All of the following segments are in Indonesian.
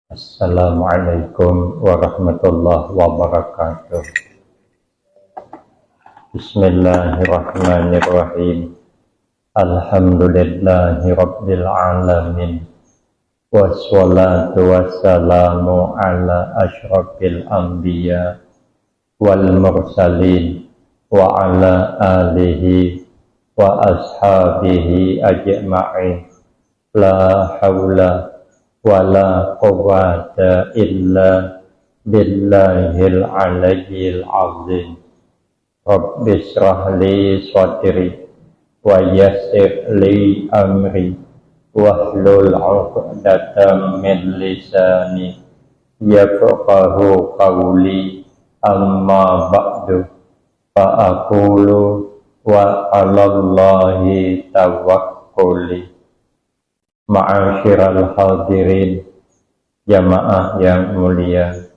Assalamualaikum warahmatullahi wabarakatuh. Bismillahirrahmanirrahim. Alhamdulillahi rabbil alamin. Wassalatu wassalamu ala asyrafil anbiya wal mursalin wa ala alihi wa ashabihi ajma'in. La hawla wala quwwata illa billahil aliyyil azim. Rabbi shrah li sadri wa yassir li amri wahlul 'uqdatam min lisani yafqahu qawli. Amma ba'du, fa aqulu wa 'alallahi tawakkuli. Ma'asyiral hadirin, jamaah yang mulia.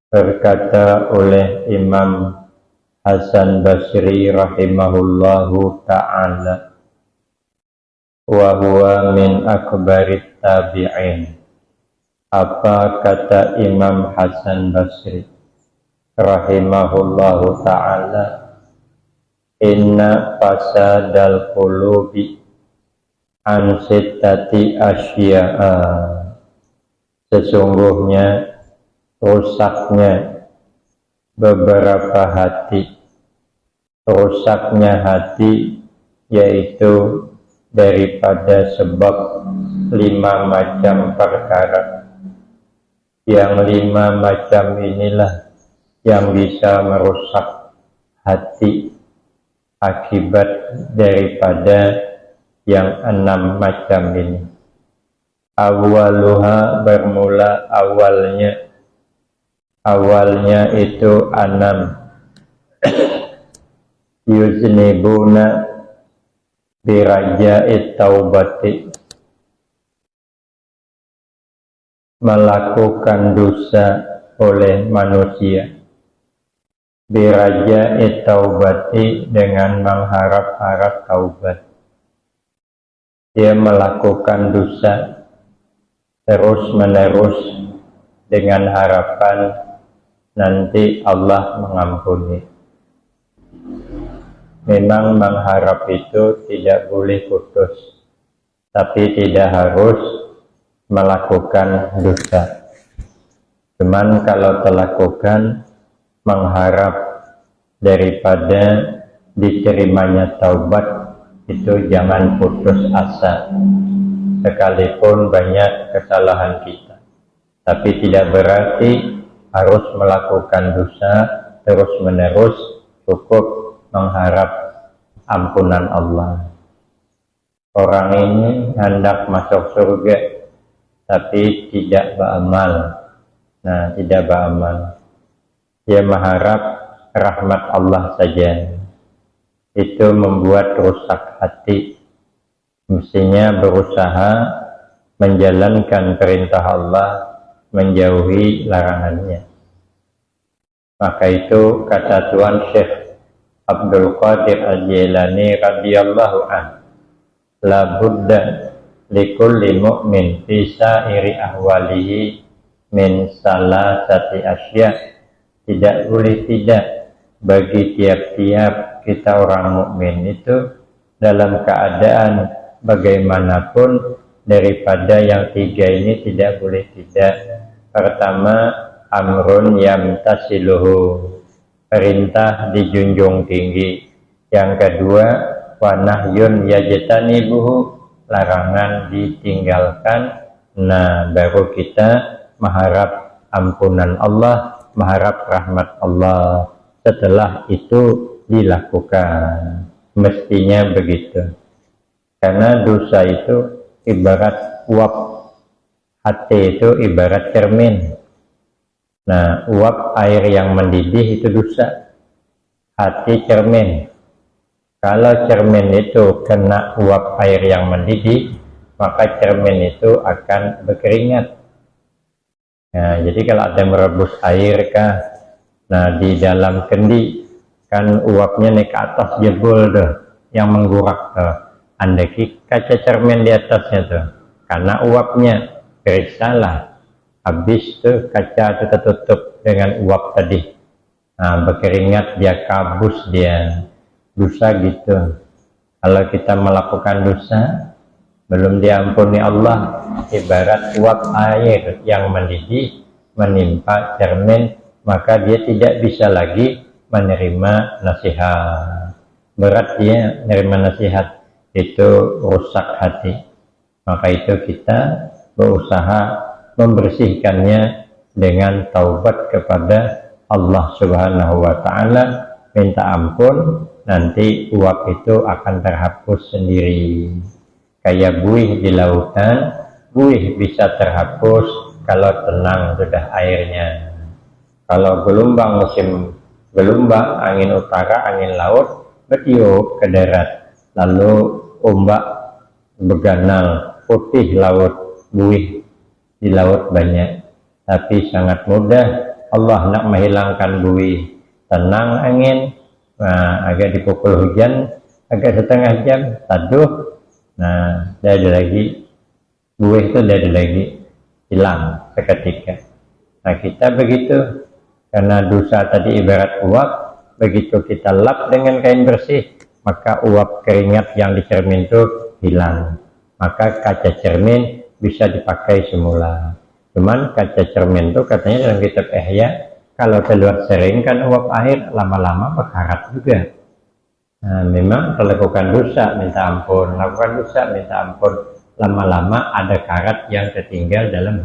Berkata oleh Imam Hasan Basri rahimahullahu ta'ala, wa huwa min akbarit tabi'in. Apa kata Imam Hasan Basri rahimahullahu ta'ala? Inna fasadal qulubi an sittati asya'a. Sesungguhnya rusaknya beberapa hati, rusaknya hati yaitu daripada sebab 5 macam perkara. Yang 5 macam inilah yang bisa merusak hati akibat daripada yang 6 macam ini. Awaluha, bermula awalnya itu 6. Yuznibuna biraja'it taubati, melakukan dosa oleh manusia. Biraja'it taubati, dengan mengharap-harap taubat. Dia melakukan dosa terus-menerus dengan harapan nanti Allah mengampuni. Memang mengharap itu tidak boleh putus, tapi tidak harus melakukan dosa. Cuman kalau melakukan mengharap daripada diterimanya taubat, itu jangan putus asa, sekalipun banyak kesalahan kita. Tapi tidak berarti harus melakukan dosa terus menerus, cukup mengharap ampunan Allah. Orang ini hendak masuk surga tapi tidak beramal. Tidak beramal, dia mengharap rahmat Allah saja. Itu membuat rusak hati. Mestinya berusaha menjalankan perintah Allah, menjauhi larangannya. Maka itu kata Tuan Syekh Abdul Qadir Al-Jilani radhiyallahu anhu, la budda likulli mu'min fi sa'iri ahwalihi min salasati asya. Tidak boleh tidak bagi tiap-tiap kita orang mukmin itu dalam keadaan bagaimanapun daripada yang 3 ini tidak boleh tidak. Pertama, amrun yamtasiluhu, perintah dijunjung tinggi. Yang kedua, wa nahyun yajtanibuhu, larangan ditinggalkan. Baru kita mengharap ampunan Allah, mengharap rahmat Allah. Setelah itu dilakukan, mestinya begitu. Karena dosa itu ibarat uap, hati itu ibarat cermin. Uap air yang mendidih itu dosa, hati cermin. Kalau cermin itu kena uap air yang mendidih, maka cermin itu akan berkeringat. Jadi kalau ada merebus air kah, di dalam kendi kan uapnya naik ke atas jebol tuh, yang menggurak tuh. Andai kaca cermin di atasnya tuh, karena uapnya, periksalah habis tuh kaca itu tertutup dengan uap tadi. Nah, berkeringat dia, kabus dia, dosa gitu. Kalau kita melakukan dosa belum diampuni Allah, ibarat uap air yang mendidih menimpa cermin, maka dia tidak bisa lagi menerima nasihat. Berat dia menerima nasihat, itu rusak hati. Maka itu kita berusaha membersihkannya dengan taubat kepada Allah Subhanahu wa Ta'ala, minta ampun, nanti uap itu akan terhapus sendiri. Kayak buih di lautan, buih bisa terhapus kalau tenang sudah airnya. Kalau gelombang, musim gelombang, angin utara, angin laut bertiup ke darat, lalu ombak beganal, putih laut, buih di laut banyak, tapi sangat mudah Allah nak menghilangkan buih. Tenang angin, nah, agak dipukul hujan, agak setengah jam, taduh, nah, ada lagi buih itu, ada lagi hilang seketika. Nah, kita begitu, karena dosa tadi ibarat uap, begitu kita lap dengan kain bersih, maka uap keringat yang di cermin itu hilang, maka kaca cermin bisa dipakai semula. Cuman kaca cermin itu katanya dalam kitab Ihya, kalau keluar sering kan uap air lama-lama berkarat juga. Nah, memang melakukan dosa minta ampun, lakukan dosa minta ampun, lama-lama ada karat yang tertinggal dalam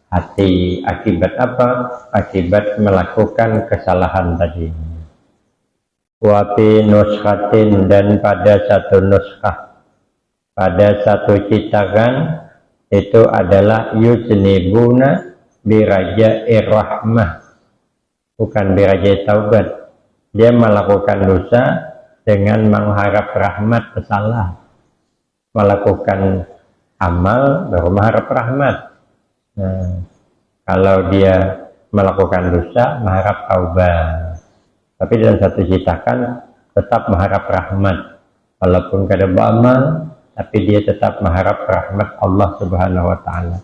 hati. Akibat apa? Akibat melakukan kesalahan tadi. Wapi nuskhatin, dan pada satu nuskah, pada satu cetakan itu adalah yujnibuna biraja irrahmah, bukan biraja taubat. Dia melakukan dosa dengan mengharap rahmat pesalah, melakukan amal baru mengharap rahmat. Nah, kalau dia melakukan dosa mengharap taubat, tapi dalam satu citakan tetap mengharap rahmat, walaupun kada beramal, tapi dia tetap mengharap rahmat Allah Subhanahu wa Ta'ala.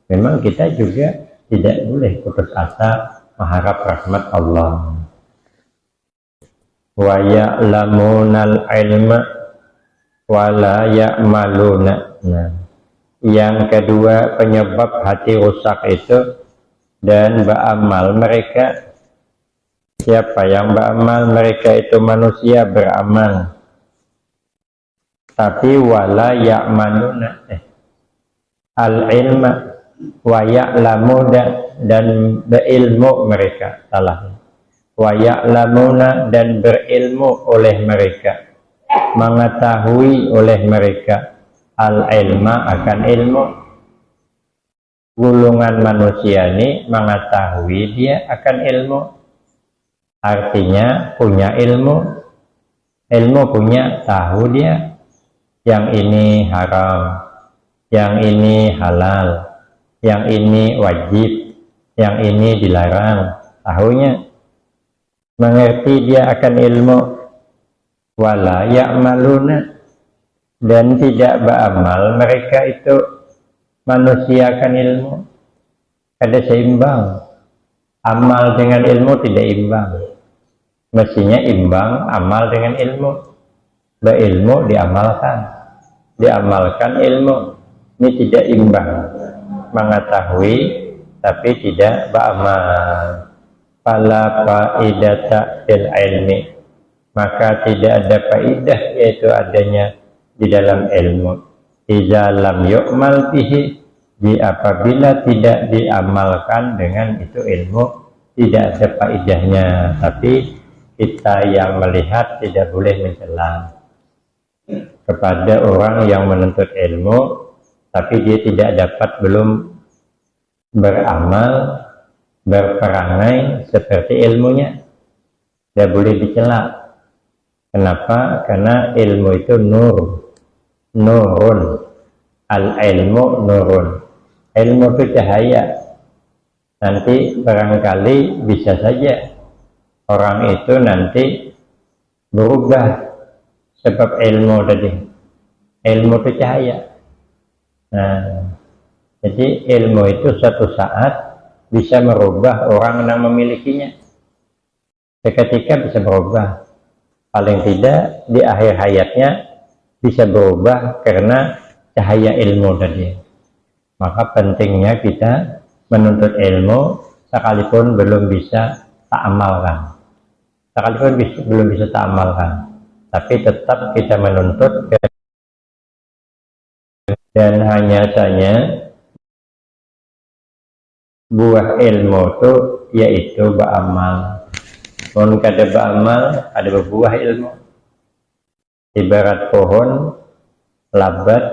Memang kita juga tidak boleh putus asa mengharap rahmat Allah. Wa ya'lamunal ilma wa la ya'maluna. Nah, yang kedua penyebab hati rusak itu, dan beramal mereka. Siapa yang beramal? Mereka itu manusia beramal, tapi wala ya'maluna al-ilma wa ya'lamuna, dan berilmu mereka, salah, wa ya'lamuna, dan berilmu oleh mereka, mengetahui oleh mereka, al-ilma akan ilmu. Gulungan manusia ini mengetahui dia akan ilmu, artinya punya ilmu, ilmu punya, tahu dia yang ini haram, yang ini halal, yang ini wajib, yang ini dilarang, tahunya, mengerti dia akan ilmu. Wala ya'maluna, dan tidak beramal mereka itu manusia akan ilmu. Ada seimbang, amal dengan ilmu tidak imbang. Mestinya imbang amal dengan ilmu, berilmu diamalkan, diamalkan ilmu. Ini tidak imbang, mengetahui tapi tidak beramal. Fala faidata fil ilmi, maka tidak ada faidah, yaitu adanya di dalam ilmu. Iza lam yu'mal bihi, di apabila tidak diamalkan dengan itu ilmu, tidak ada faidahnya. Tapi kita yang melihat tidak boleh mencela kepada orang yang menuntut ilmu, tapi dia tidak dapat, belum beramal, berperangai seperti ilmunya, tidak boleh dicela. Kenapa? Karena ilmu itu nur, nurun, al-ilmu nurun, ilmu itu cahaya. Nanti barangkali bisa saja orang itu nanti berubah, sebab ilmu tadi, ilmu itu cahaya. Nah, jadi ilmu itu suatu saat bisa merubah orang yang memilikinya. Seketika bisa berubah. Paling tidak di akhir hayatnya bisa berubah karena cahaya ilmu tadi. Maka pentingnya kita menuntut ilmu sekalipun belum bisa tak amalkan. Sekalipun belum bisa tak amalkan. Tapi tetap kita menuntut, dan hanya saja buah ilmu itu yaitu beramal. Mohon kada beramal, ada berbuah ilmu. Ibarat pohon labat,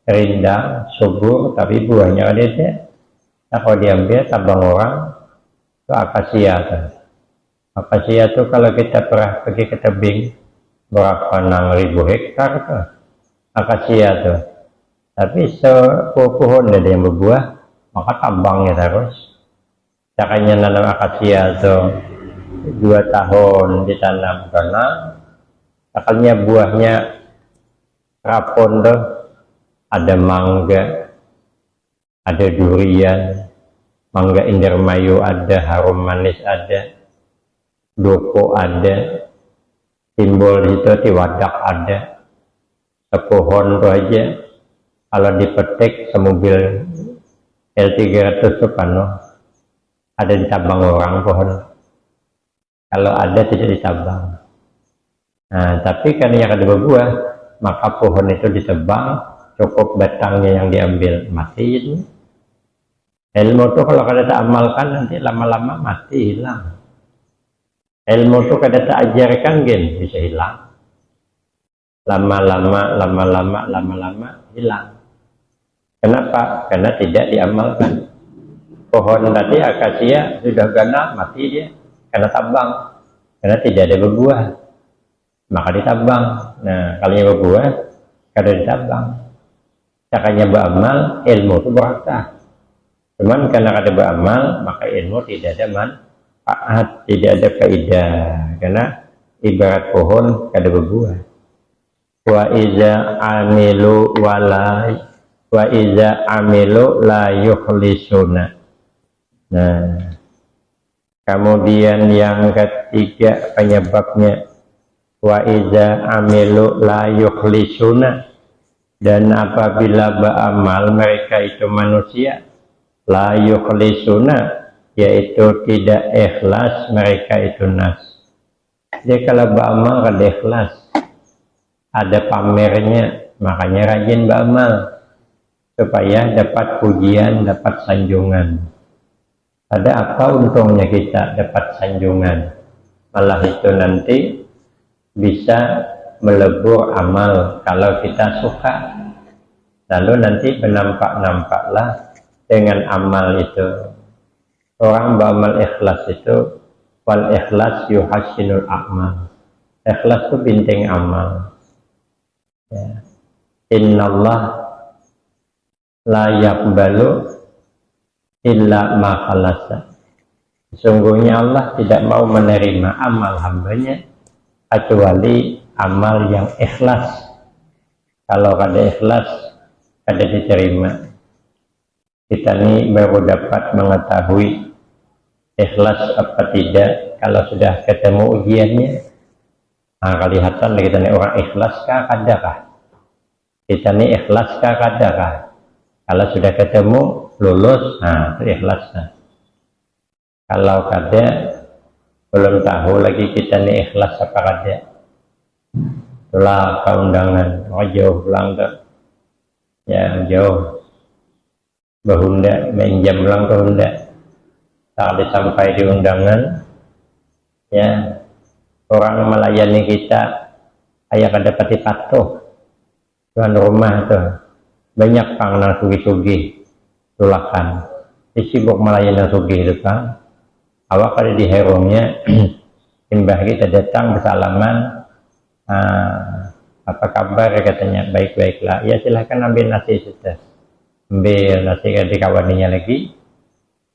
rindang, subur, tapi buahnya ada dia. Nah, kalau diambil tabang orang, itu akasia. Akasia itu kalau kita pernah pergi ke tebing, berapa 6.000 hektar tuh akasia tuh. Tapi sepohon ada yang berbuah, maka tabangnya terus. Caranya nanam akasia tuh 2 tahun ditanam, karena akalnya buahnya rapon tuh, ada mangga, ada durian, mangga Indramayu ada, harum manis ada, doko ada, simbol itu tiwadak ada. Sepohon tuh aja kalau dipetik semobil L300 tuh penuh, ada di tabang orang pohon. Kalau ada tidak ditabang. Nah, tapi karena yang ada berbuah, maka pohon itu ditebang, cukup batangnya yang diambil, mati itu. Ilmu itu kalau kada tak amalkan nanti lama-lama mati, hilang. Ilmu itu kada tak ajarkan bisa hilang. Lama-lama hilang. Kenapa? Karena tidak diamalkan. Pohon tadi akasia sudah ganas, mati dia. Karena tabang, karena tidak ada berbuah, maka ditabang. Nah, kalau yang berbuah, kada ditabang. Caranya beramal, ilmu itu berkah. Cuman karena kada beramal, maka ilmu tidak ada manfaat, tidak ada faedah. Karena ibarat pohon kada berbuah. Wa iza amilu la yukhlisuna. Nah, kemudian yang ketiga penyebabnya, wa iza amilu la yukhlisuna, dan apabila beramal mereka itu manusia, la yukhlisuna, yaitu tidak ikhlas, mereka itu nas. Jadi kalau beramal kada ikhlas, ada pamernya, makanya rajin beramal supaya dapat pujian, dapat sanjungan. Ada apa untungnya kita dapat sanjungan? Malah itu nanti bisa melebur amal kalau kita suka. Lalu nanti bernampak-nampaklah dengan amal itu. Orang beramal ikhlas itu, wal ikhlas yuhassinul a'mal. Ikhlas itu binting amal. Ya. Innallah la yaqbalu illa ma khalasa. Sesungguhnya Allah tidak mau menerima amal hambanya kecuali amal yang ikhlas. Kalau kada ikhlas, kada diterima. Kita ini baru dapat mengetahui ikhlas apa tidak kalau sudah ketemu ujiannya. Nah, kelihatan kita ini orang ikhlas kah kadakah? Kita ini ikhlas kah kadakah? Kalau sudah ketemu lulus, nah itu ikhlasnya. Kalau kada belum tahu lagi kita ini ikhlas apa kada. Itulah keundangan, jauh pulang ke, ya jauh, berhunda, menjam pulang ke Hunda. Tak sampai di undangan, ya orang melayani kita, ayah kada pati patuh, tuan rumah tuh banyak panganan sugi-sugi. Tulakan sibuk melayani sugih itu kan, awak ada di herongnya simbah kita datang bersalaman, apa kabar, katanya baik-baiklah, ya silahkan ambil nasi sudah, ambil nasi di kawaninya lagi.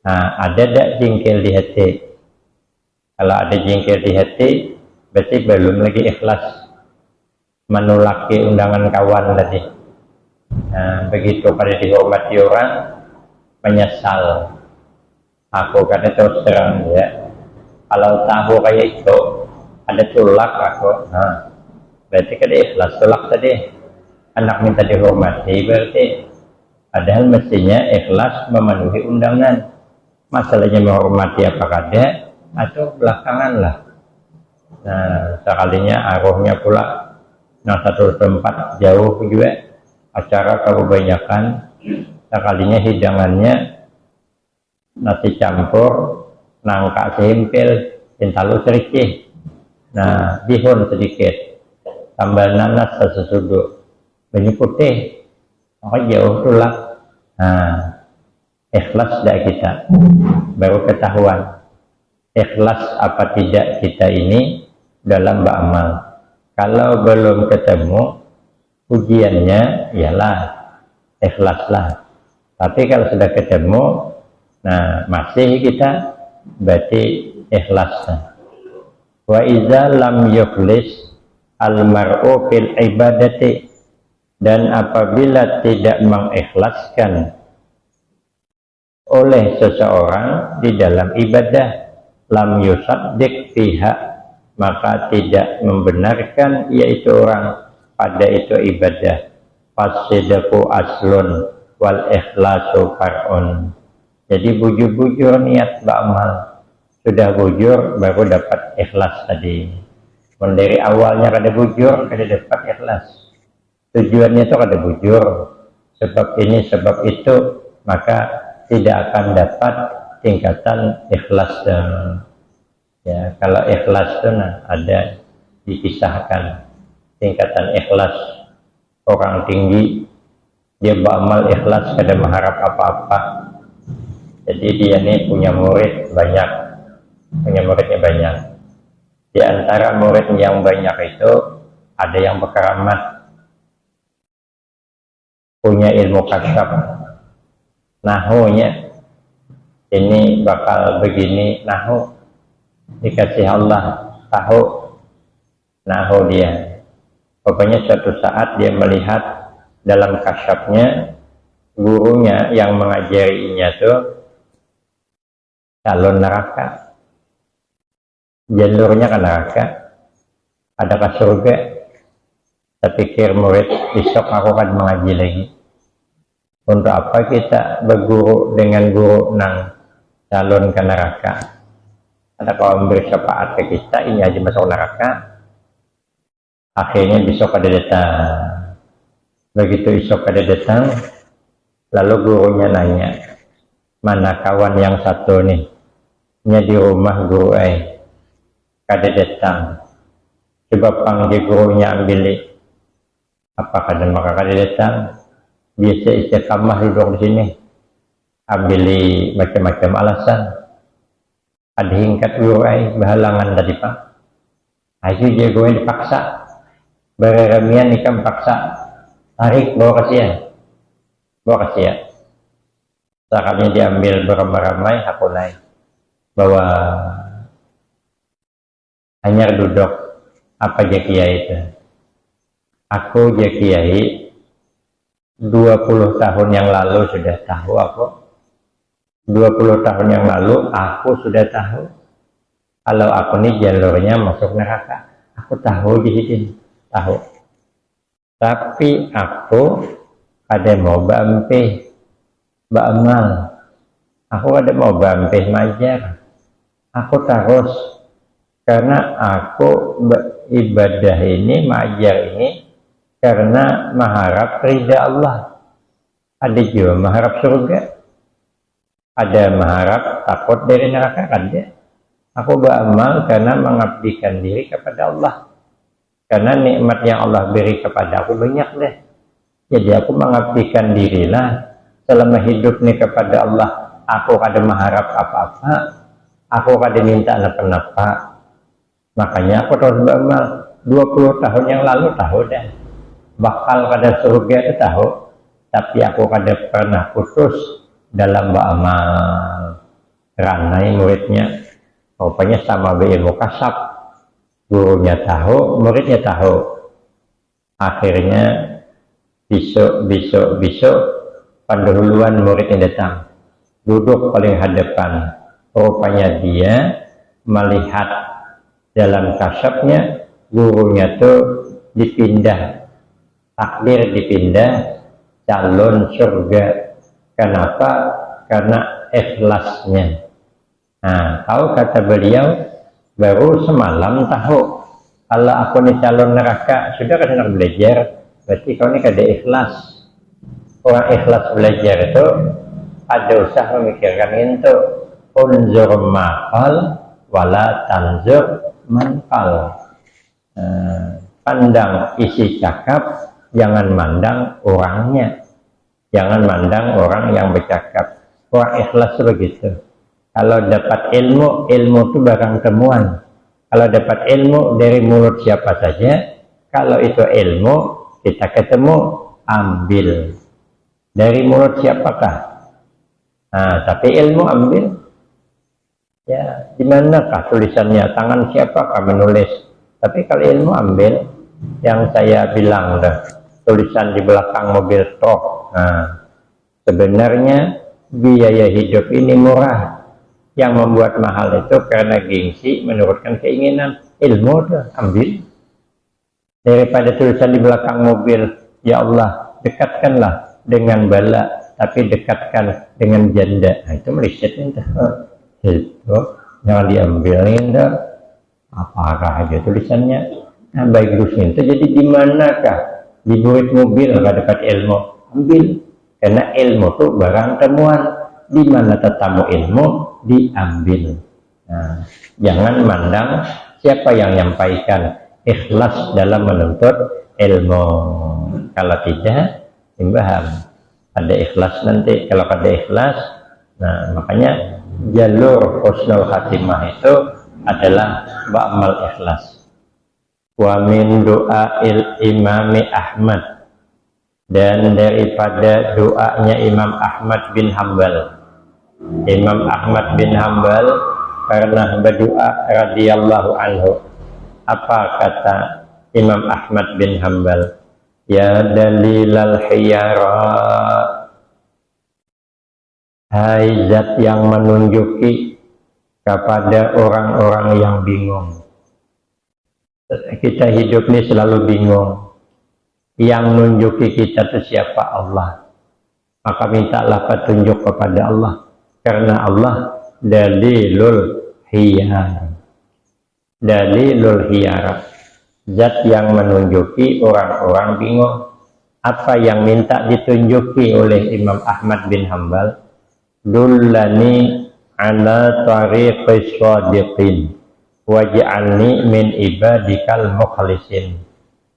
Ada tak jengkel di hati? Kalau ada jengkel di hati berarti belum lagi ikhlas menolaki undangan kawan tadi. Begitu pada dihormati orang, menyesal. Aku kata terus terang ya, kalau tahu kayak itu ada tulak aku, nah berarti kan ikhlas tulak tadi. Anak minta dihormati berarti, padahal mestinya ikhlas memenuhi undangan. Masalahnya menghormati apa kada atau belakangan lah. Nah sekalinya arwahnya pula nah satu tempat jauh juga, acara kebanyakan, sekalinya hidangannya nasi campur nangka sempil intalu sericih, nah bihun sedikit tambal nanas sesuduk banyak putih, maka jauh tulak. Nah ikhlas tidak kita, baru ketahuan ikhlas apa tidak kita ini dalam beramal. Kalau belum ketemu ujiannya, ialah ikhlaslah. Tapi kalau sudah ketemu, nah masih kita, berarti ikhlas. Wa iza lam yukhlis al-mar'u fil ibadati, dan apabila tidak mengikhlaskan oleh seseorang di dalam ibadah, lam yusaddiq fiha, maka tidak membenarkan yaitu orang pada itu ibadah. Fasidqu aslun wal ikhlasu far'un. Jadi bujur-bujur niat beramal, sudah bujur baru dapat ikhlas tadi. Dari awalnya kada bujur, kada dapat ikhlas. Tujuannya itu kada bujur, sebab ini sebab itu, maka tidak akan dapat tingkatan ikhlas. Ya, kalau ikhlas itu nah, ada dipisahkan tingkatan ikhlas. Orang tinggi dia beramal ikhlas kada mengharap apa-apa, jadi dia ini punya murid banyak, punya muridnya banyak. Di antara murid yang banyak itu ada yang berkeramat, punya ilmu kasyaf, nahunya ini bakal begini, nahu dikasih Allah tahu nahu dia. Pokoknya suatu saat dia melihat dalam kasyafnya gurunya yang mengajarinya tuh calon neraka, jalurnya ke neraka, ada ke surga. Saya pikir murid, besok aku akan mengaji lagi. Untuk apa kita berguru dengan guru nang calon ke neraka? Ada kalau memberi syafaat ke kita, ini aja masuk neraka. Akhirnya besok ada datang. Begitu besok ada datang, lalu gurunya nanya, mana kawan yang satu nih? Nya di rumah guru kada datang. Coba panggil gurunya ambil. Apa kada maka kada datang? Biasa istiqamah duduk di sini. Ambil macam-macam alasan. Ada hingkat guru berhalangan tadi pak. Ayo dia gue dipaksa. Beramian ikan paksa. Tarik bawa kasihan. Bawa kasihan. Sekarangnya diambil beramai-ramai aku naik. Bahwa hanya duduk. Apa je kiai itu? Aku je kiai 20 tahun yang lalu sudah tahu aku. 20 tahun yang lalu aku sudah tahu kalau aku ini jalurnya masuk neraka. Aku tahu di sini, tahu. Tapi aku ada mau berampih, beramal. Aku ada mau berampih majar. Aku terus karena aku beribadah ini, majar ini karena mengharap ridha Allah. Ada juga mengharap surga. Ada mengharap takut dari neraka, ada. Aku beramal karena mengabdikan diri kepada Allah. Karena nikmat yang Allah beri kepada aku banyak deh. Jadi aku mengabdikan dirilah selama hidup ini kepada Allah. Aku kada mengharap apa-apa. Aku kada minta apa-apa. Makanya aku terus beramal. 20 tahun yang lalu tahu deh. Bakal kada surga itu tahu. Tapi aku kada pernah putus dalam beramal. Ranai muridnya rupanya sama berilmu kasab, gurunya tahu, muridnya tahu. Akhirnya besok pendahuluan muridnya datang. duduk paling hadapan. Rupanya dia melihat dalam kasabnya gurunya tuh dipindah, takdir dipindah, calon surga. Kenapa? Karena ikhlasnya. Nah, tahu kata beliau, baru semalam tahu kalau aku nih calon neraka. Sudah kan enak belajar, berarti kau ini kada ikhlas. Orang ikhlas belajar itu ada usah memikirkan itu. Unzur maqal wala tanzur manqal. Pandang isi cakap, jangan mandang orangnya. Jangan mandang orang yang bercakap. Orang ikhlas begitu. Kalau dapat ilmu, ilmu itu barang temuan. Kalau dapat ilmu dari mulut siapa saja, kalau itu ilmu kita ketemu, ambil. Dari mulut siapakah? Nah, tapi ilmu ambil. Ya, di manakah tulisannya? Tangan siapakah menulis? Tapi kalau ilmu ambil, yang saya bilang dah, tulisan di belakang mobil truk. Nah, sebenarnya biaya hidup ini murah. Yang membuat mahal itu karena gengsi, menurutkan keinginan. Ilmu tuh ambil. Daripada tulisan di belakang mobil, ya Allah, dekatkanlah dengan bala, tapi dekatkan dengan janda. Nah, itu melihat itu. Itu jangan diambil itu. Apakah aja tulisannya? Nah, baik dosen itu jadi di manakah? Di buit mobil nggak dapat ilmu, ambil. Karena ilmu tuh barang temuan. Di mana tetamu ilmu, diambil. Nah, jangan mandang siapa yang menyampaikan. Ikhlas dalam menuntut ilmu. Kalau tidak, timbang ada ikhlas nanti. Kalau ada ikhlas, nah makanya jalur husnul khatimah itu adalah ba'amal ikhlas. Wa min du'ail imami Ahmad, dan daripada doanya Imam Ahmad bin Hambal. Imam Ahmad bin Hambal pernah berdoa radhiyallahu anhu. Apa kata Imam Ahmad bin Hambal? Ya dalilal hiyara, hai zat yang menunjuki kepada orang-orang yang bingung. Kita hidup ini selalu bingung. Yang menunjuki kita itu siapa? Allah. Maka mintalah petunjuk kepada Allah. Karena Allah dalilul hiyar. Dalilul hiyar. Zat yang menunjuki orang-orang bingung. Apa yang minta ditunjuki oleh Imam Ahmad bin Hambal? Dullani ala tariqis shadiqin waj'alni min ibadikal mukhlisin.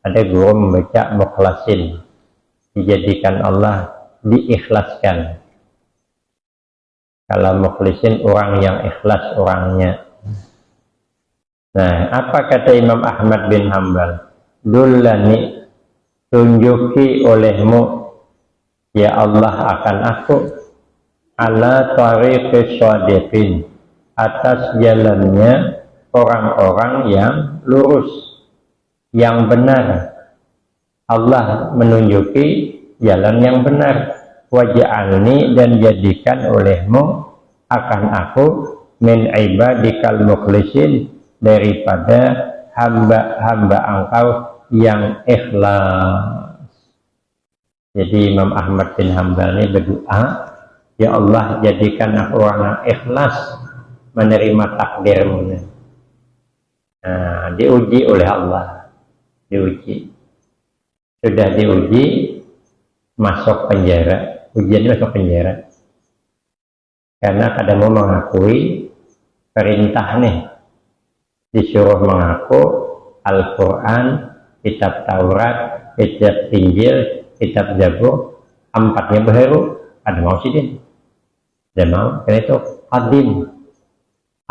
Ada guru membaca mukhlasin, dijadikan Allah, diikhlaskan. Kalau mukhlisin orang yang ikhlas orangnya. Nah, apa kata Imam Ahmad bin Hambal? Dullani, tunjuki olehmu ya Allah akan aku ala tariqis shadiqin, atas jalannya orang-orang yang lurus, yang benar. Allah menunjuki jalan yang benar. Waj'alni, dan jadikan olehmu akan aku min ibadikal mukhlisin, daripada hamba-hamba engkau yang ikhlas. Jadi Imam Ahmad bin Hambal ini berdoa, ya Allah jadikan aku orang yang ikhlas menerima takdirmu. Nah, diuji oleh Allah, diuji. Sudah diuji, masuk penjara. Ujian masuk penjara. Karena kadang mau mengakui perintah nih, disuruh mengaku Al-Quran, kitab Taurat, kitab Injil, kitab Zabur, empatnya baru, ada mau sih dia. Dan mau, karena itu qadim.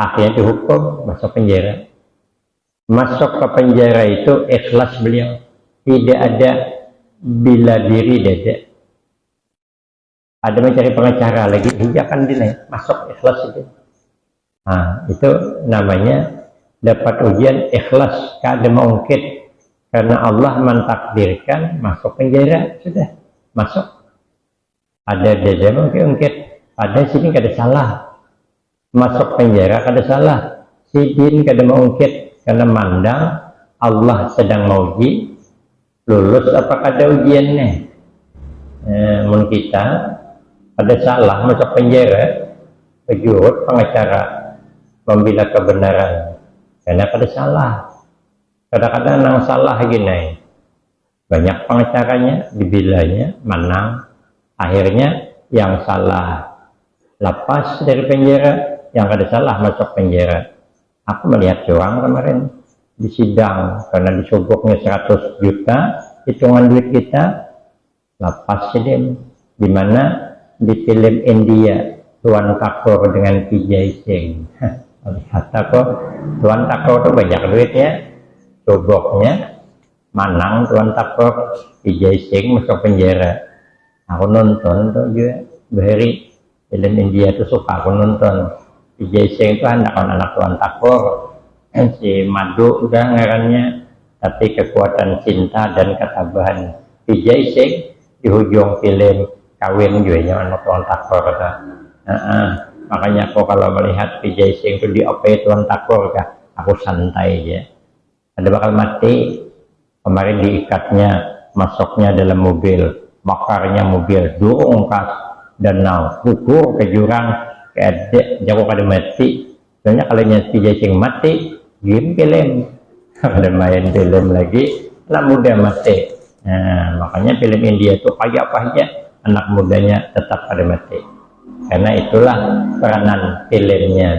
Akhirnya dihukum, masuk penjara. Masuk ke penjara itu ikhlas beliau. Tidak ada bila diri dada. Ada mencari pengacara lagi, dia akan dinilai. Masuk ikhlas itu. Nah, itu namanya dapat ujian ikhlas, kada mungkit. Karena Allah mentakdirkan masuk penjara, sudah masuk. Ada dada mungkin-mungkin. Pada sini kada salah. Masuk penjara kada salah. Sidin kada mengungkit karena mandang Allah sedang mauji lulus apa kada ujiannya. Mun kita ada salah masuk penjara, kejurut pengacara membela kebenaran karena kada salah. Kadang-kadang nang salah gini, banyak pengacaranya dibilanya menang, akhirnya yang salah lepas dari penjara, yang kada salah masuk penjara. Aku melihat doang kemarin di sidang karena disogoknya 100 juta hitungan duit kita, lepas sidin. Dimana di film India Tuan Thakur dengan Vijay Singh. Lihat aku Tuan Thakur itu banyak duitnya, sogoknya manang Tuan Thakur, Vijay Singh masuk penjara. Aku nonton tuh juga beri film India itu suka aku nonton. Vijay Singh itu anak-anak Tuan Thakur, si Madu udah ngarannya, tapi kekuatan cinta dan ketabahan Vijay Singh di ujung film kawin juga anak Tuan Thakur kata. Makanya aku kalau melihat Vijay Singh itu di OP Tuan Thakur kah, aku santai aja. Ada bakal mati. Kemarin diikatnya, masuknya dalam mobil, bakarnya mobil, durung kas danau, gugur ke jurang, jauh kada mati. Soalnya kalau Vijay Singh mati, game film, ada main film lagi, anak muda mati. Nah, makanya film India itu kayak apa aja, anak mudanya tetap pada mati. Karena itulah peranan filmnya.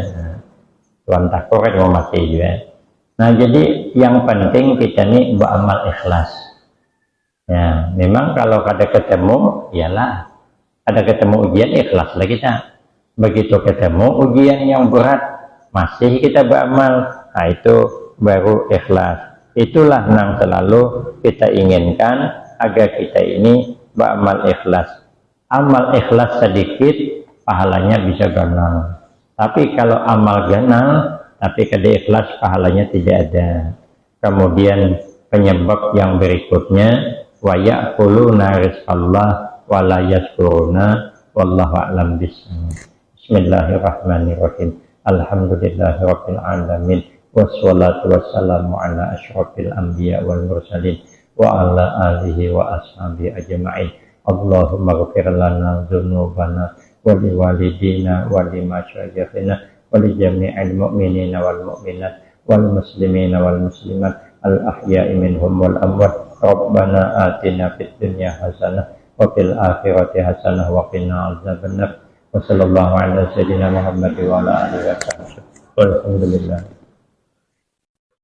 Tuan Thakur kan mau mati juga. Nah, jadi yang penting kita nih beramal ikhlas. Ya, memang kalau kada ketemu, iyalah, ada ketemu ujian ikhlas lah kita. Begitu ketemu ujian yang berat, masih kita beramal, nah itu baru ikhlas. Itulah yang selalu kita inginkan agar kita ini beramal ikhlas. Amal ikhlas sedikit, pahalanya bisa ganang. Tapi kalau amal ganang, tapi kada ikhlas, pahalanya tidak ada. Kemudian penyebab yang berikutnya, wa ya'kuluna rizqallah wa la yashkuruna wallahu a'lam bissawab. Bismillahirrahmanirrahim. Alhamdulillahirabbil alamin. Wassalatu wassalamu ala asyrafil anbiya wal mursalin wa ala alihi wa ashabihi ajma'in. Allahumma ghfir lana dzunubana wa liwalidina wa limasyayikhina wa li jami'il mu'minina wal mu'minat wal muslimina wal muslimat al ahya'i minhum wal amwat. Rabbana atina fid dunya hasanah wa fil akhirati hasanah wa qina adzabannar. Wa sallallahu ala sayyidina Muhammad wa ala alihi wa sahbihi. Alhamdulillah.